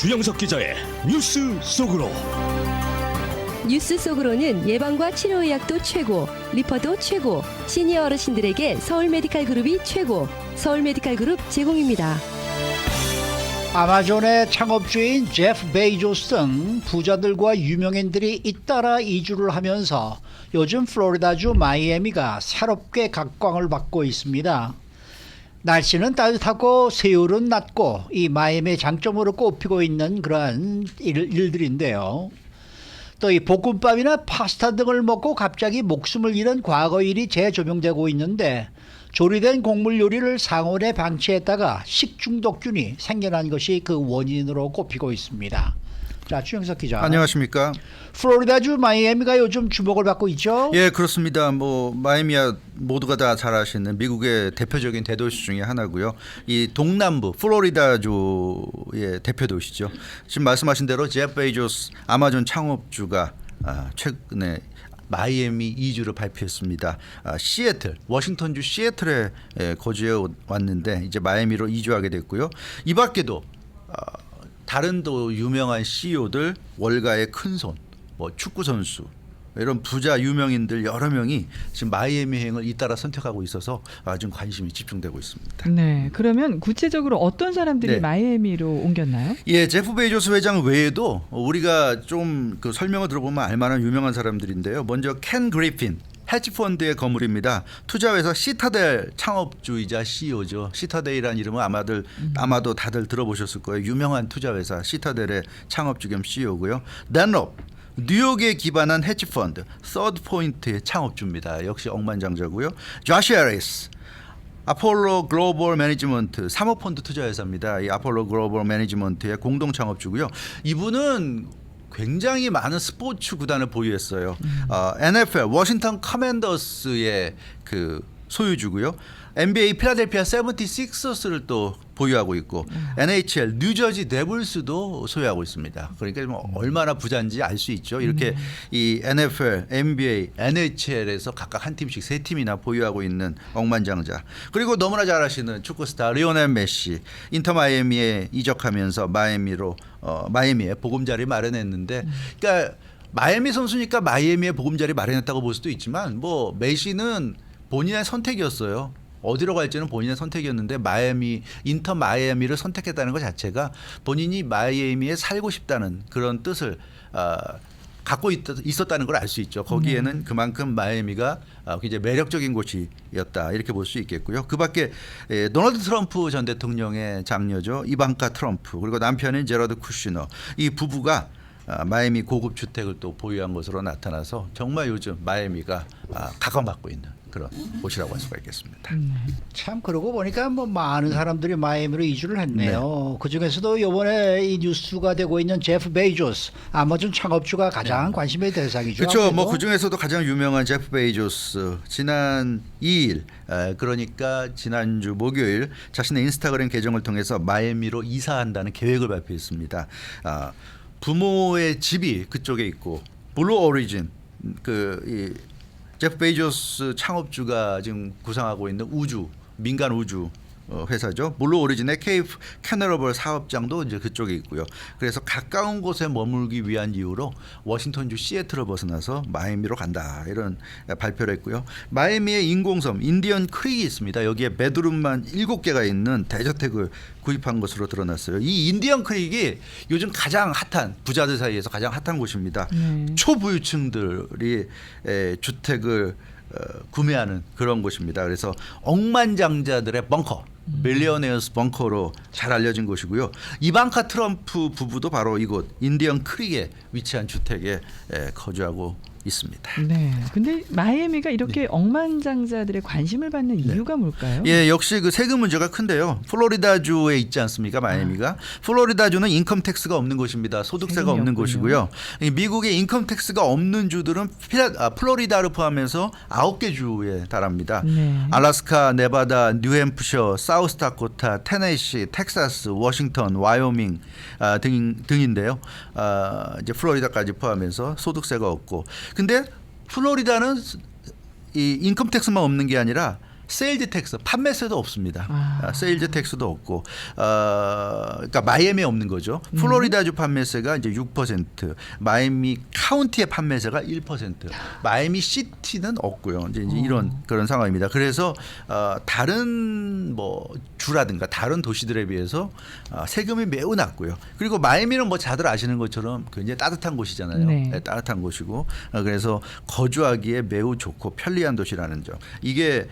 주영석 기자의 뉴스 속으로. 뉴스 속으로는 예방과 치료의학도 최고, 리퍼도 최고, 시니어 어르신들에게 서울 메디칼 그룹이 최고, 서울 메디칼 그룹 제공입니다. 아마존의 창업주인 제프 베이조스 등 부자들과 유명인들이 잇따라 이주를 하면서 요즘 플로리다주 마이애미가 새롭게 각광을 받고 있습니다. 날씨는 따뜻하고 세율은 낮고 이 마이애미의 장점으로 꼽히고 있는 그러한 일들인데요. 또 이 볶음밥이나 파스타 등을 먹고 갑자기 목숨을 잃은 과거 일이 재조명되고 있는데, 조리된 곡물 요리를 상온에 방치했다가 식중독균이 생겨난 것이 그 원인으로 꼽히고 있습니다. 자, 주영석 기자. 안녕하십니까. 플로리다주 마이애미가 요즘 주목을 받고 있죠? 예, 그렇습니다. 마이애미야 모두가 다 잘 아시는 미국의 대표적인 대도시 중에 하나고요. 이 동남부 플로리다주의 대표 도시죠. 지금 말씀하신 대로 제프 베이조스 아마존 창업주가 최근에 마이애미 이주를 발표했습니다. 시애틀, 워싱턴주 시애틀에 거주해 왔는데 이제 마이애미로 이주하게 됐고요. 이 밖에도 다른 또 유명한 CEO들, 월가의 큰손, 축구 선수, 이런 부자 유명인들 여러 명이 지금 마이애미행을 잇따라 선택하고 있어서 지금 관심이 집중되고 있습니다. 네, 그러면 구체적으로 어떤 사람들이 네. 마이애미로 옮겼나요? 예, 제프 베이조스 회장 외에도 우리가 좀 그 설명을 들어보면 알만한 유명한 사람들인데요. 먼저 켄 그리핀. 헤지펀드의 거물입니다. 투자회사 시타델 창업주이자 CEO죠. 시타델이라는 이름은 아마도 다들 들어보셨을 거예요. 유명한 투자회사 시타델의 창업주 겸 CEO고요. 댄롭, 뉴욕에 기반한 헤지펀드 서드 포인트의 창업주입니다. 역시 억만장자고요. 조시 해리스, 아폴로 글로벌 매니지먼트 사모펀드 투자회사입니다. 이 아폴로 글로벌 매니지먼트의 공동 창업주고요. 이분은 굉장히 많은 스포츠 구단을 보유했어요. NFL 워싱턴 커맨더스의 그 소유주고요. NBA 필라델피아 76서스를 또 보유하고 있고 NHL 뉴저지 데블스도 소유하고 있습니다. 그러니까 얼마나 부자인지 알 수 있죠. 이렇게 이 NFL, NBA, NHL에서 각각 한 팀씩 세 팀이나 보유하고 있는 억만장자. 그리고 너무나 잘 아시는 축구 스타 리오넬 메시, 인터 마이애미에 이적하면서 마이애미에 보금자리 마련했는데, 그러니까 마이애미 선수니까 마이애미에 보금자리 마련했다고 볼 수도 있지만 메시는 본인의 선택이었어요. 어디로 갈지는 본인의 선택이었는데 인터 마이애미를 선택했다는 것 자체가 본인이 마이애미에 살고 싶다는 그런 뜻을 갖고 있었다는 걸 알 수 있죠. 거기에는 그만큼 마이애미가 굉장히 매력적인 곳이었다 이렇게 볼 수 있겠고요. 그밖에 도널드 트럼프 전 대통령의 장녀죠. 이방카 트럼프, 그리고 남편인 제러드 쿠시너, 이 부부가 마이애미 고급 주택을 또 보유한 것으로 나타나서 정말 요즘 마이애미가 각광받고 있는 그런 곳이라고 할 수가 있겠습니다. 참 그러고 보니까 많은 사람들이 마이애미로 이주를 했네요. 그 중에서도 이번에 이 뉴스가 되고 있는 제프 베이조스 아마존 창업주가 가장 관심의 대상이죠. 그렇죠. 그 중에서도 가장 유명한 제프 베이조스 지난 2일 그러니까 지난주 목요일 자신의 인스타그램 계정을 통해서 마이애미로 이사한다는 계획을 발표했습니다. 부모의 집이 그쪽에 있고 블루 오리진 이 제프 베이조스 창업주가 지금 구상하고 있는 민간 우주 회사죠. 블루 오리진의 케이프 캐너러벌 사업장도 이제 그쪽에 있고요. 그래서 가까운 곳에 머물기 위한 이유로 워싱턴주 시애틀을 벗어나서 마이애미로 간다 이런 발표를 했고요. 마이애미의 인공섬 인디언 크릭이 있습니다. 여기에 베드룸만 7개가 있는 대저택을 구입한 것으로 드러났어요. 이 인디언 크릭이 요즘 가장 핫한 부자들 사이에서 가장 핫한 곳입니다. 초부유층들이 주택을 구매하는 그런 곳입니다. 그래서 억만장자들의 벙커, 밀리어네어스 벙커로 잘 알려진 곳이고요. 이방카 트럼프 부부도 바로 이곳 인디언 크릭에 위치한 주택에 거주하고 있습니다. 네. 근데 마이애미가 이렇게 억만장자들의 관심을 받는 이유가 뭘까요? 예, 역시 그 세금 문제가 큰데요. 플로리다주에 있지 않습니까, 마이애미가? 플로리다주는 인컴 텍스가 없는 곳입니다. 소득세가 없는 곳이고요. 미국의 인컴 텍스가 없는 주들은 플로리다를 포함해서 9개 주에 달합니다. 네. 알래스카, 네바다, 뉴햄프셔, 사우스다코타, 테네시, 텍사스, 워싱턴, 와이오밍 등인데요. 이제 플로리다까지 포함해서 소득세가 없고, 근데 플로리다는 이 인컴 텍스만 없는 게 아니라 세일즈 텍스 판매세도 없습니다. 세일즈 텍스도 없고 그러니까 마이애미에 없는 거죠. 플로리다주 판매세가 이제 6%, 마이애미 카운티의 판매세가 1%, 마이애미 시티는 없고요. 이제 이런 그런 상황입니다. 그래서 다른 뭐 주라든가 다른 도시들에 비해서 세금이 매우 낮고요. 그리고 마이애미는 뭐 다들 아시는 것처럼 굉장히 따뜻한 곳이잖아요. 네. 네, 따뜻한 곳이고 그래서 거주하기에 매우 좋고 편리한 도시라는 점, 이게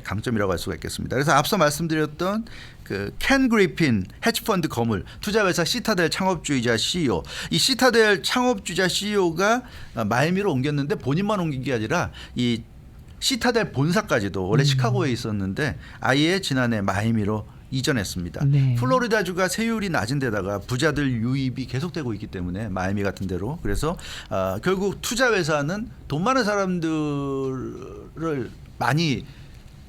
강점이라고 할 수가 있겠습니다. 그래서 앞서 말씀드렸던 그 켄 그리핀 헤지펀드 거물 투자회사 시타델 창업주의자 CEO, 이 시타델 창업주의자 CEO가 마이애미로 옮겼는데 본인만 옮긴 게 아니라 이 시타델 본사까지도 원래 시카고에 있었는데 아예 지난해 마이애미로 이전했습니다. 네. 플로리다주가 세율이 낮은 데다가 부자들 유입이 계속되고 있기 때문에 마이애미 같은 데로, 그래서 결국 투자 회사는 돈 많은 사람들을 많이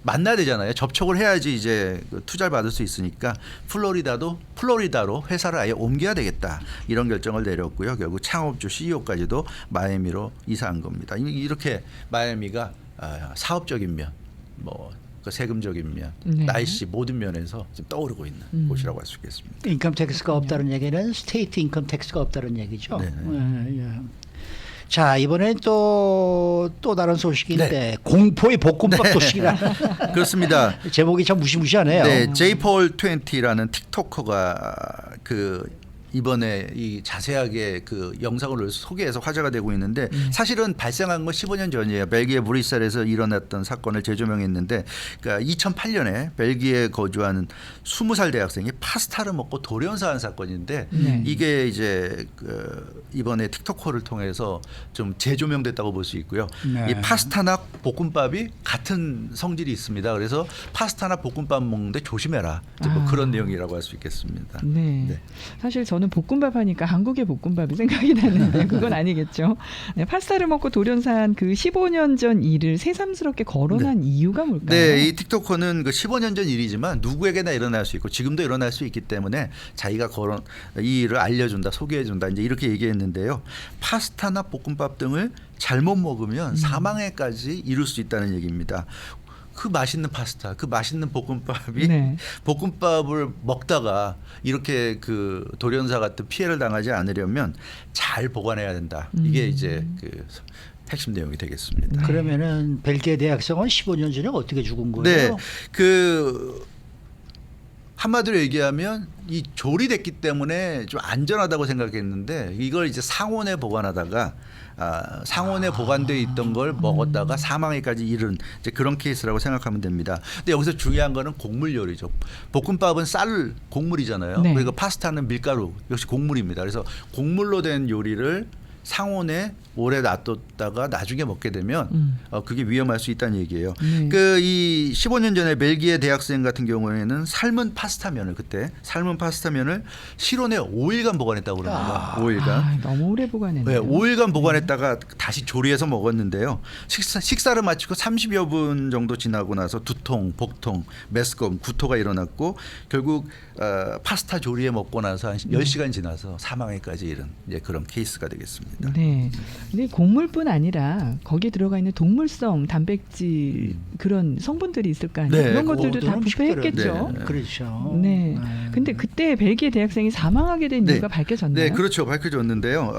만나야 되잖아요. 접촉을 해야지 이제 투자를 받을 수 있으니까 플로리다로 회사를 아예 옮겨야 되겠다, 이런 결정을 내렸고요. 결국 창업주 CEO까지도 마이애미로 이사한 겁니다. 이렇게 마이애미가 사업적인 면, 뭐 그 세금적인 면, 네. 날씨 모든 면에서 지금 떠오르고 있는 곳이라고 할 수 있겠습니다. 인컴 텍스가 없다는 얘기는 스테이트 인컴 텍스가 없다는 얘기죠. 네. 예. 자, 이번엔 또 다른 소식인데 공포의 볶음밥 소식이라. 그렇습니다. 제목이 참 무시무시하네요. 네, 제이폴20라는 틱토커가 이번에 이 자세하게 그 영상을 소개해서 화제가 되고 있는데 사실은 발생한 건 15년 전이에요. 벨기에 브뤼셀에서 일어났던 사건을 재조명했는데, 그러니까 2008년에 벨기에 거주하는 20살 대학생이 파스타를 먹고 돌연사한 사건인데 이게 이제 이번에 틱토커를 통해서 좀 재조명됐다고 볼 수 있고요. 네. 이 파스타나 볶음밥이 같은 성질이 있습니다. 그래서 파스타나 볶음밥 먹는데 조심해라. 뭐 그런 내용이라고 할 수 있겠습니다. 네. 네. 사실 저는 볶음밥 하니까 한국의 볶음밥이 생각이 나는데 그건 아니겠죠. 네, 파스타를 먹고 돌연사한 그 15년 전 일을 새삼스럽게 거론한 이유가 뭘까요? 네, 이 틱토커는 그 15년 전 일이지만 누구에게나 일어날 수 있고 지금도 일어날 수 있기 때문에 자기가 이 일을 알려준다, 소개해준다, 이제 이렇게 얘기했는데요. 파스타나 볶음밥 등을 잘못 먹으면 사망에까지 이룰 수 있다는 얘기입니다. 그 맛있는 파스타, 그 맛있는 볶음밥이 네. 볶음밥을 먹다가 이렇게 그 돌연사 같은 피해를 당하지 않으려면 잘 보관해야 된다. 이게 이제 그 핵심 내용이 되겠습니다. 그러면은 벨기에 대학생은 15년 전에 어떻게 죽은 거예요? 네, 그 한마디로 얘기하면 이 조리됐기 때문에 좀 안전하다고 생각했는데 이걸 이제 상온에 보관하다가 상온에 보관돼 있던 걸 먹었다가 사망에까지 이른 이제 그런 케이스라고 생각하면 됩니다. 근데 여기서 중요한 거는 곡물 요리죠. 볶음밥은 쌀 곡물이잖아요. 네. 그리고 파스타는 밀가루 역시 곡물입니다. 그래서 곡물로 된 요리를 상온에 오래 놔뒀다가 나중에 먹게 되면 그게 위험할 수 있다는 얘기예요. 그 이 15년 전에 벨기에 대학생 같은 경우에는 삶은 파스타면을 실온에 5일간 보관했다고 그럽니다. 5일간. 너무 오래 보관했네요. 네, 5일간 보관했다가 다시 조리해서 먹었는데요. 식사를 마치고 30여 분 정도 지나고 나서 두통, 복통, 메스꺼움, 구토가 일어났고 결국 파스타 조리에 먹고 나서 한 10시간 지나서 사망에까지 이른 이제 그런 케이스가 되겠습니다. 네. 근데 곡물뿐 아니라 거기에 들어가 있는 동물성 단백질 그런 성분들이 있을 거 아니에요. 네, 그런 것들도 다 음식들은. 부패했겠죠. 네. 그렇죠. 네. 근데 그때 벨기에 대학생이 사망하게 된 이유가 밝혀졌나요? 네, 그렇죠. 밝혀졌는데요.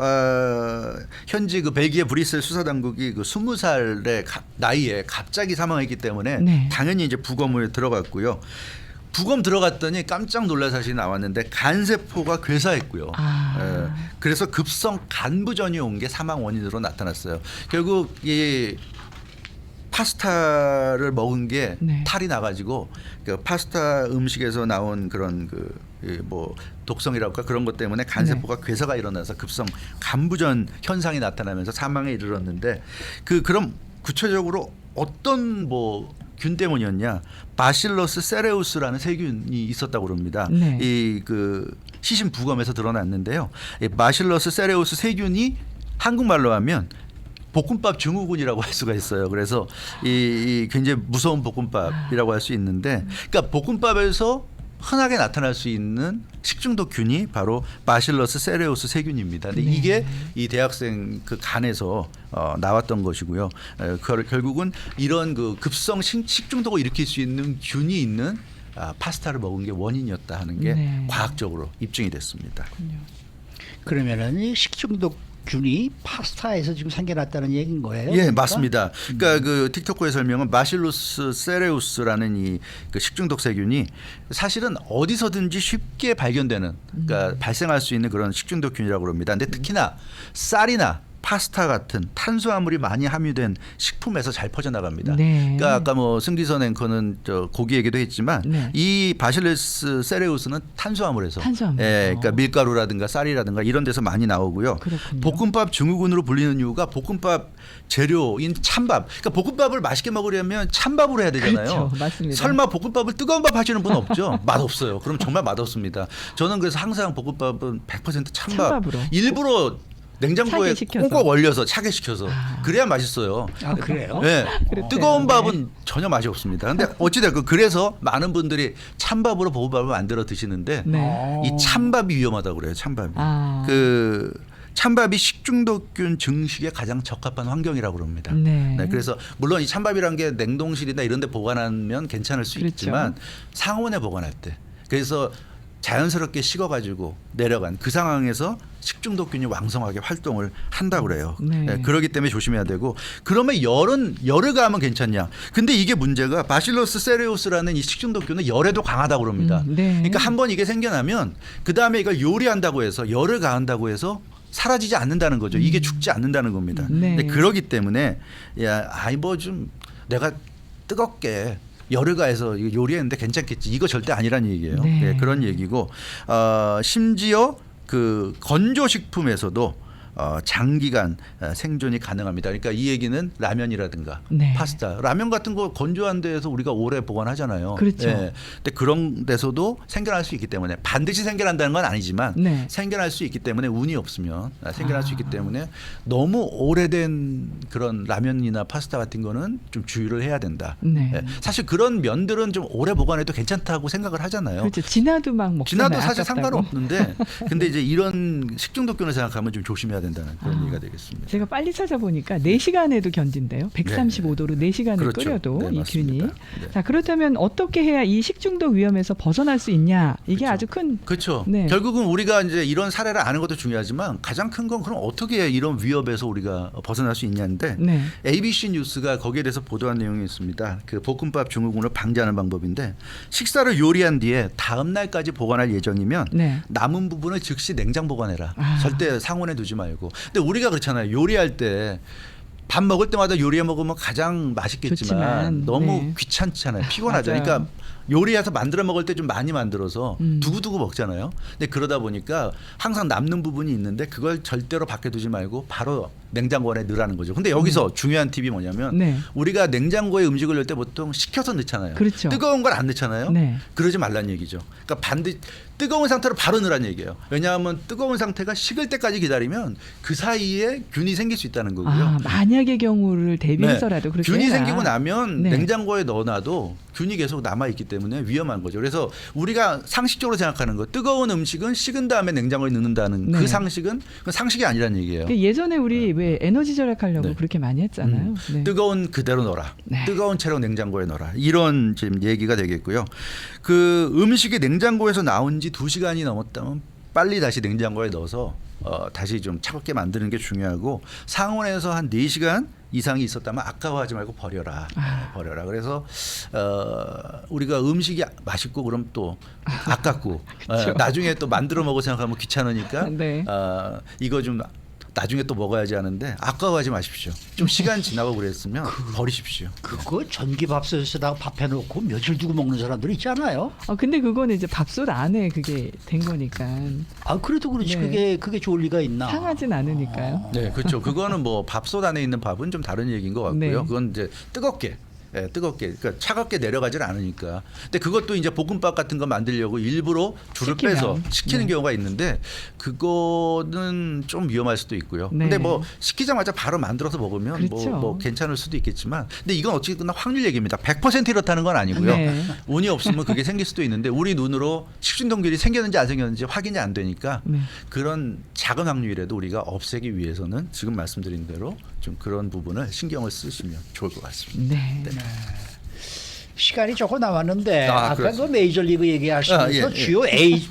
현지 그 벨기에 브뤼셀 수사당국이 그 20살의 나이에 갑자기 사망했기 때문에 네. 당연히 이제 부검을 들어갔고요. 부검 들어갔더니 깜짝 놀랄 사실이 나왔는데 간세포가 괴사했고요. 그래서 급성 간부전이 온 게 사망 원인으로 나타났어요. 결국 이 파스타를 먹은 게 네. 탈이 나가지고 그 파스타 음식에서 나온 그런 뭐 독성이랄까 그런 것 때문에 간세포가 괴사가 일어나서 급성 간부전 현상이 나타나면서 사망에 이르렀는데 그럼 구체적으로 어떤 뭐 균 때문이었냐? 바실러스 세레우스라는 세균이 있었다고 그럽니다. 네. 이 그 시신 부검에서 드러났는데요. 이 바실러스 세레우스 세균이 한국말로 하면 볶음밥 증후군이라고 할 수가 있어요. 그래서 이 굉장히 무서운 볶음밥이라고 할 수 있는데, 그러니까 볶음밥에서 흔하게 나타날 수 있는 식중독균이 바로 바실러스 세레우스 세균입니다. 근데 네. 이게 이 대학생 그 간에서 나왔던 것이고요. 결국은 이런 그 급성 식중독을 일으킬 수 있는 균이 있는 파스타를 먹은 게 원인이었다 하는 게 네. 과학적으로 입증이 됐습니다. 그러면은 이 식중독균이 파스타에서 지금 생겨났다는 얘기인 거예요? 예, 그러니까? 맞습니다. 그러니까 그 틱토크의 설명은 바실루스 세레우스라는 이 그 식중독 세균이 사실은 어디서든지 쉽게 발견되는, 그러니까 발생할 수 있는 그런 식중독균이라고 합니다. 근데 특히나 쌀이나 파스타 같은 탄수화물이 많이 함유된 식품에서 잘 퍼져나갑니다. 네. 그러니까 아까 뭐 승기선 앵커는 저 고기 얘기도 했지만 네. 이 바실루스 세레우스는 탄수화물에서 탄수화물. 예, 그러니까 밀가루라든가 쌀이라든가 이런 데서 많이 나오고요. 그렇군요. 볶음밥 증후군으로 불리는 이유가 볶음밥 재료인 찬밥. 그러니까 볶음밥을 맛있게 먹으려면 찬밥으로 해야 되잖아요. 그렇죠. 맞습니다. 설마 볶음밥을 뜨거운 밥 하시는 분 없죠? 맛없어요. 그럼 정말 맛없습니다. 저는 그래서 항상 볶음밥은 100% 찬밥. 찬밥으로. 일부러 냉장고에 차게 시켜서. 꽁꽁 얼려서 차게 시켜서 그래야 맛있어요. 아 그래요? 네. 그렇대요. 뜨거운 네. 밥은 전혀 맛이 없습니다. 근데 어찌됐건 그래서 많은 분들이 찬밥으로 볶음밥을 만들어 드시는데 네. 이 찬밥이 위험하다고 그래요. 찬밥이. 아. 그 찬밥이 식중독균 증식에 가장 적합한 환경이라고 그럽니다. 네. 그래서 물론 이 찬밥이란 게 냉동실이나 이런 데 보관하면 괜찮을 수 그렇죠. 있지만 상온에 보관할 때 그래서 자연스럽게 식어가지고 내려간 그 상황에서 식중독균이 왕성하게 활동을 한다고 그래요. 네. 그렇기 때문에 조심해야 되고 그러면 열을 가하면 괜찮냐. 근데 이게 문제가 바실러스 세레우스라는 이 식중독균은 열에도 강하다고 그럽니다. 네. 그러니까 한번 이게 생겨나면 그다음에 이걸 요리한다고 해서 열을 가한다고 해서 사라지지 않는다는 거죠. 이게 죽지 않는다는 겁니다. 네. 근데 그러기 때문에 뭐 좀 내가 뜨겁게 열을 가해서 이거 요리했는데 괜찮겠지. 이거 절대 아니란 얘기예요. 네. 네, 그런 얘기고 심지어 그 건조식품에서도 장기간 생존이 가능합니다. 그러니까 이 얘기는 라면이라든가 네. 파스타, 라면 같은 거 건조한 데에서 우리가 오래 보관하잖아요. 그렇죠. 근데 그런 데서도 생겨날 수 있기 때문에 반드시 생겨난다는 건 아니지만 네. 생겨날 수 있기 때문에 운이 없으면 생겨날 수 있기 때문에 너무 오래된 그런 라면이나 파스타 같은 거는 좀 주의를 해야 된다. 네. 사실 그런 면들은 좀 오래 보관해도 괜찮다고 생각을 하잖아요. 그렇죠. 진화도 막 먹잖아요. 지나도 사실 아깝다고. 상관없는데 근데 이제 이런 식중독균을 생각하면 좀 조심해야 된다는 그런 얘기가 되겠습니다. 제가 빨리 찾아보니까 4시간에도 견딘대요. 135도로 4시간을 그렇죠. 끓여도 네, 이 균이. 맞습니다. 네. 자, 그렇다면 어떻게 해야 이 식중독 위험에서 벗어날 수 있냐? 이게 그렇죠. 아주 큰 그렇죠. 네. 결국은 우리가 이제 이런 사례를 아는 것도 중요하지만 가장 큰 건 그럼 어떻게 이런 위협에서 우리가 벗어날 수 있냐인데 네. ABC 뉴스가 거기에 대해서 보도한 내용이 있습니다. 그 볶음밥 증후군을 방지하는 방법인데 식사를 요리한 뒤에 다음 날까지 보관할 예정이면 네. 남은 부분을 즉시 냉장 보관해라. 아. 절대 상온에 두지 말고. 근데 우리가 그렇잖아요. 요리할 때 밥 먹을 때마다 요리해 먹으면 가장 맛있겠지만 좋지만, 너무 네. 귀찮잖아요. 피곤하죠. 맞아요. 그러니까 요리해서 만들어 먹을 때 좀 많이 만들어서 두고두고 먹잖아요. 근데 그러다 보니까 항상 남는 부분이 있는데 그걸 절대로 밖에 두지 말고 바로 냉장고에 넣으라는 거죠. 근데 여기서 중요한 팁이 뭐냐면 네. 우리가 냉장고에 음식을 넣을 때 보통 식혀서 넣잖아요. 그렇죠. 뜨거운 걸 안 넣잖아요. 네. 그러지 말란 얘기죠. 그러니까 반드시 뜨거운 상태로 바로 넣으란 얘기예요. 왜냐하면 뜨거운 상태가 식을 때까지 기다리면 그 사이에 균이 생길 수 있다는 거고요. 아, 만약의 경우를 대비해서라도 그렇게 균이 해라. 생기고 나면 네. 냉장고에 넣어놔도 균이 계속 남아 있기 때문에 위험한 거죠. 그래서 우리가 상식적으로 생각하는 거 뜨거운 음식은 식은 다음에 냉장고에 넣는다는 네. 그 상식은 그건 상식이 아니란 얘기예요. 예전에 우리 왜 에너지 절약하려고 네. 그렇게 많이 했잖아요. 네. 뜨거운 그대로 넣어라. 네. 뜨거운 채로 냉장고에 넣어라. 이런 지금 얘기가 되겠고요. 그 음식이 냉장고에서 나온 지 2시간이 넘었다면 빨리 다시 냉장고에 넣어서 다시 좀 차갑게 만드는 게 중요하고 상온에서 한 4시간 이상이 있었다면 아까워하지 말고 버려라. 버려라. 그래서 우리가 음식이 맛있고 그럼 또 아깝고 그렇죠. 나중에 또 만들어 먹어 생각하면 귀찮으니까 네. 이거 좀 나중에 또 먹어야지 하는데 아까워하지 마십시오. 좀 시간 지나고 그랬으면 버리십시오. 그거 전기밥솥에다가 밥 해놓고 며칠 두고 먹는 사람들 있잖아요. 근데 그거는 이제 밥솥 안에 그게 된 거니까 아 그래도 그렇지 네. 그게 좋을 리가 있나? 상하진 않으니까요. 네, 그렇죠. 그거는 뭐 밥솥 안에 있는 밥은 좀 다른 얘기인 것 같고요. 네. 그건 이제 뜨겁게 뜨겁게 그러니까 차갑게 내려가질 않으니까. 근데 그것도 이제 볶음밥 같은 거 만들려고 일부러 줄을 빼서 식히는 네. 경우가 있는데 그거는 좀 위험할 수도 있고요. 네. 근데 뭐 식히자마자 바로 만들어서 먹으면 그렇죠. 뭐 괜찮을 수도 있겠지만 근데 이건 어쨌거나 확률 얘기입니다. 100% 이렇다는 건 아니고요. 네. 운이 없으면 그게 생길 수도 있는데 우리 눈으로 식중독률이 생겼는지 안 생겼는지 확인이 안 되니까 네. 그런 작은 확률이라도 우리가 없애기 위해서는 지금 말씀드린 대로 좀 그런 부분을 신경을 쓰시면 좋을 것 같습니다. 네. 시간이 조금 남았는데 아까 그렇죠. 그 메이저리그 얘기하시면서 주요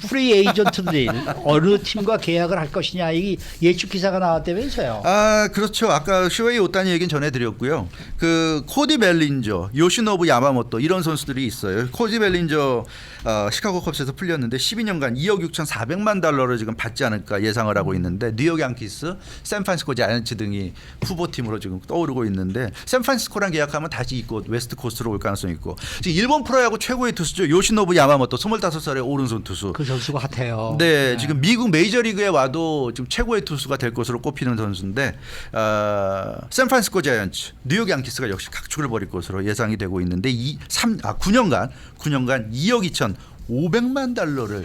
프리 에이전트들이 어느 팀과 계약을 할 것이냐 이 예측 기사가 나왔다면서요. 아 그렇죠. 아까 쇼헤이 오타니 얘기는 전해드렸고요. 그 코디 벨린저, 요시노부 야마모토 이런 선수들이 있어요. 코디 벨린저 시카고 컵스에서 풀렸는데 12년간 2억 6,400만 달러를 지금 받지 않을까 예상을 하고 있는데 뉴욕 양키스, 샌프란시스코 자이언츠 등이 후보팀으로 지금 떠오르고 있는데 샌프란시스코랑 계약하면 다시 이곳 웨스트 코스트로 올 가능성이 있고 지금 일본 프로야구 최고의 투수죠. 요시노부 야마모토 25살의 오른손 투수. 그 선수가 핫해요. 네, 지금 미국 메이저리그에 와도 지금 최고의 투수가 될 것으로 꼽히는 선수인데 샌프란시스코 자이언츠, 뉴욕 양키스가 역시 각축을 벌일 것으로 예상이 되고 있는데 9년간 2억 2,500만 달러를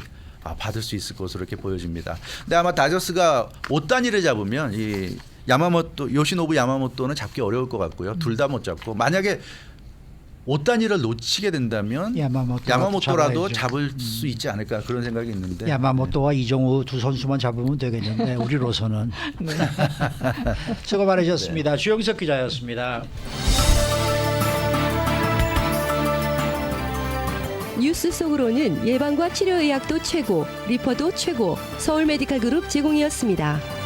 받을 수 있을 것으로 이렇게 보여집니다. 근데 아마 다저스가 옷 단위를 잡으면 이 야마모토, 요시노부 야마모토는 잡기 어려울 것 같고요. 둘 다 못 잡고 만약에 옷 단위를 놓치게 된다면 야마모토라도 잡을 수 있지 않을까 그런 생각이 있는데 야마모토와 이정우 두 선수만 잡으면 되겠는데 우리로서는 수고 많으셨습니다. 주영석 기자였습니다. 뉴스 속으로는 예방과 치료의학도 최고, 리퍼도 최고, 서울 메디칼 그룹 제공이었습니다.